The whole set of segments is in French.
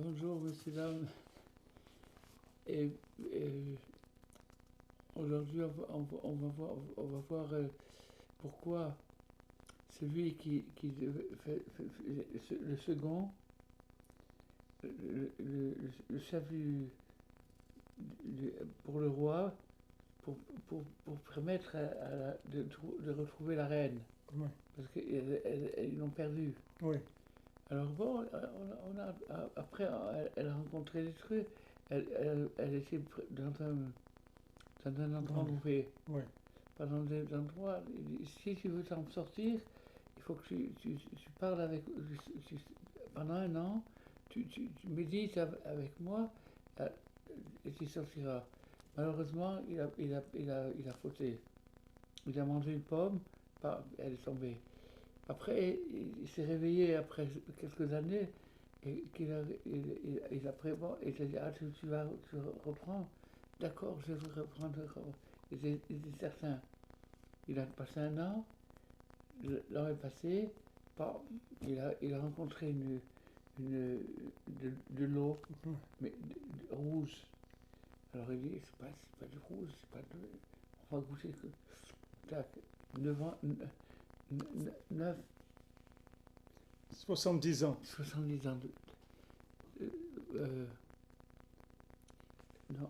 Bonjour, messieurs, dames. Et, et aujourd'hui, on va voir pourquoi celui qui fait le second, le chef pour le roi, pour permettre de retrouver la reine. Ouais. Parce qu'ils l'ont perdue. Oui. Alors bon, après, elle a rencontré des trucs. Elle était dans un endroit mauvais. Oui. Pas dans des endroits. Si tu veux t'en sortir, il faut que tu parles avec. Pendant un an, tu médites avec moi et tu sortiras. Malheureusement, il a fauté. Il a mangé une pomme, elle est tombée. Après, il s'est réveillé après quelques années et il a prévu, il a dit tu reprends. D'accord, je vais reprendre. Il était certain. Il a passé un an, l'an est passé, il a rencontré de l'eau, mais rouge. Alors il dit c'est pas du rouge, c'est pas de. On va goûter que. Tac, 70 ans. 70 ans non,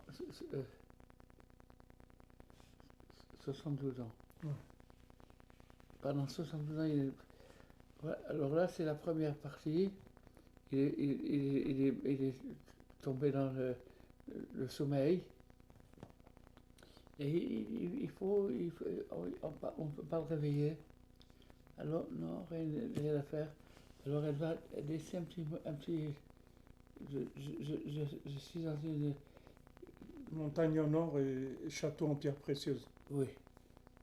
72 ans. Ouais. Pendant 72 ans, voilà. Alors là, c'est la première partie. Il est tombé dans le sommeil. Et on ne peut pas le réveiller. Alors, non, rien à faire. Alors, elle va laisser un petit. Je suis dans une. Montagne en or et château en pierre précieuse. Oui.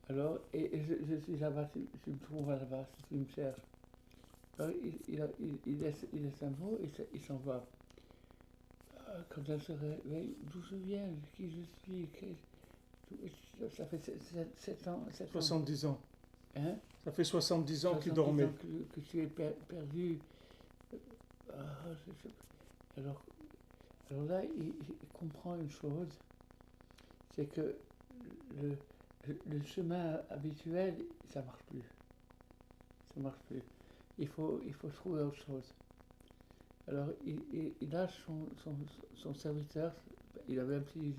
Alors, et je suis là-bas, tu me trouves là-bas, si tu me cherches. Alors, il laisse un mot et il s'en va. Quand elle se réveille, d'où je viens, qui je suis, ça fait 7 ans. 70 ans. Hein? Ça fait 70 ans qu'il dormait. Que tu es perdu. Alors là, il comprend une chose, c'est que le chemin habituel, ça marche plus. Ça marche plus. Il faut trouver autre chose. Alors il a son serviteur, il avait un petit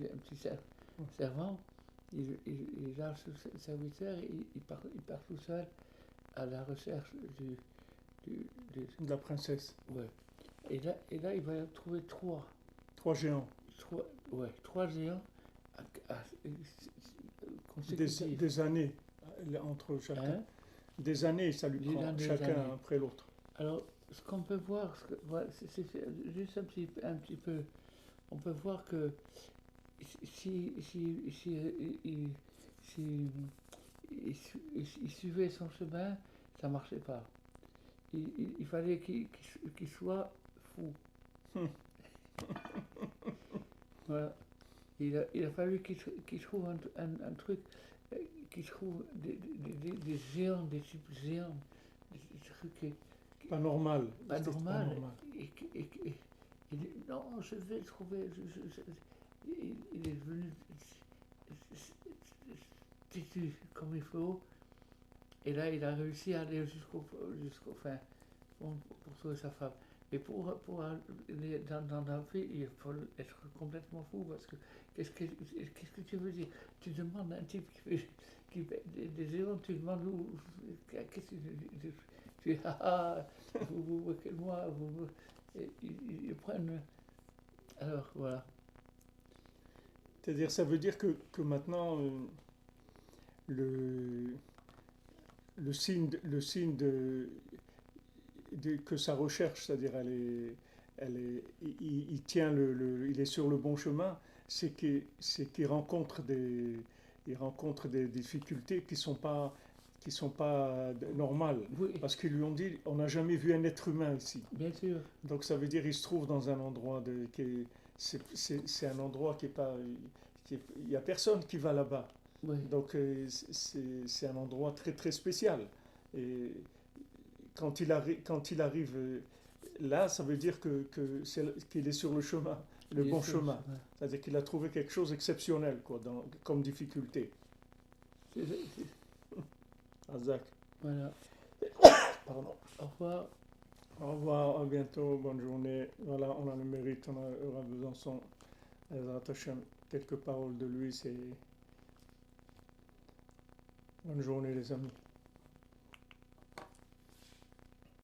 servant, il lâche ce serviteur et il part tout seul à la recherche de la princesse. Ouais. Et là, il va trouver trois géants. Trois géants consécutifs. Des années entre chacun. Hein? Des années, ça lui prend chacun après l'autre. Alors, ce qu'on peut voir, c'est juste un petit peu, on peut voir que si il suivait son chemin, ça ne marchait pas. Il fallait qu'il soit fou. Voilà. Il a fallu qu'il trouve un truc, qu'il trouve des géants, des types géants, des trucs pas normal. Pas normal. Et il dit non, je vais le trouver. Il est devenu têtu comme il faut. Et là, il a réussi à aller jusqu'au fin pour trouver sa femme. Mais pour aller dans la vie, il faut être complètement fou parce que qu'est-ce que tu veux dire? Tu demandes à un type qui fait des géants, tu demandes où. Qu'est-ce que tu dis? Vous moquez de moi, ils prennent. Alors voilà. C'est-à-dire, ça veut dire que maintenant, le signe que sa recherche, c'est-à-dire il tient il est sur le bon chemin, c'est qu'il rencontre des difficultés qui sont pas normales. Oui. Parce qu'ils lui ont dit, on n'a jamais vu un être humain ici. Bien sûr. Donc ça veut dire qu'il se trouve dans un endroit c'est un endroit qui est pas, il y a personne qui va là-bas. Oui. Donc c'est un endroit très très spécial. Et quand il arrive là, ça veut dire qu'il est sur le chemin, le Il est bon sur le chemin. chemin. C'est-à-dire qu'il a trouvé quelque chose d'exceptionnel, quoi, comme difficulté. Azak. Voilà. Pardon. Au revoir. Au revoir, à bientôt, bonne journée. Voilà, on a le mérite, on aura besoin quelques paroles de lui, c'est... Bonne journée les amis.